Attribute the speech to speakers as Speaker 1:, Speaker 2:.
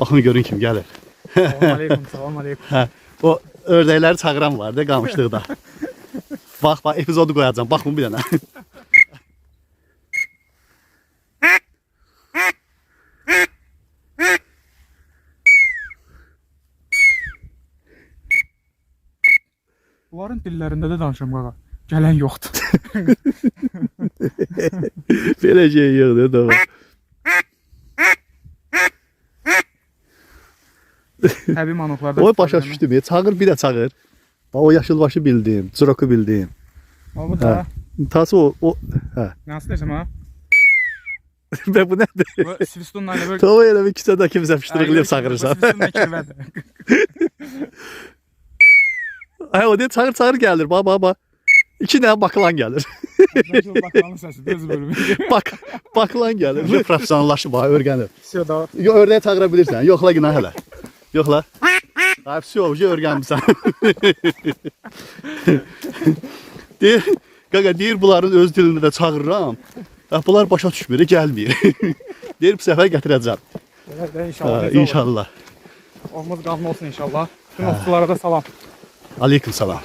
Speaker 1: Baxın görün kim gəlir.
Speaker 2: Salam aleyküm, salam aleyküm.
Speaker 1: Hə, o ördəkləri çağıran var da qamışlıqda. Bax, epizodu qoyacağam. Baxın bir dənə.
Speaker 2: Bunların dillərində də danışam qaqa. Gələn yoxdur.
Speaker 1: Belə şey yoxdur, doğru.
Speaker 2: Həbib manoklarda.
Speaker 1: O başa düşdüm. Çağır, bir də çağır. Bax, o yaşılbaşı bildim, Zroku bildim.
Speaker 2: O da.
Speaker 1: Tası o, hə.
Speaker 2: Nasıl desem ha?
Speaker 1: Və bu nədir?
Speaker 2: Bu Svistonla elə böyle.
Speaker 1: Tova elə bir kisədə kimsə pişdirqliyib çağırırsan.
Speaker 2: Svistonla kirvədir.
Speaker 1: Hə, o deyir, çağır gəlir, bax. 2 dənə bakılan gəlir.
Speaker 2: Bakılanın səsi, düz bölümü.
Speaker 1: Bakılan gəlir. Professionallaşıb, öyrənib.
Speaker 2: Все, da.
Speaker 1: Yox, ördəyə çağıra bilirsən. Yoxla günah hələ. Yoxla. Ay, все, öyrənmişsən. Deyir, qaqa, deyir, bunların öz dilində də çağırıram. Bunlar başa düşmür, gəlmir. Deyir, bu səfər gətirəcəm.
Speaker 2: İnşallah.
Speaker 1: İnşallah.
Speaker 2: Olmaz qanun olsun inşallah. Bütün ovçulara da salam.
Speaker 1: Aleyküm salam.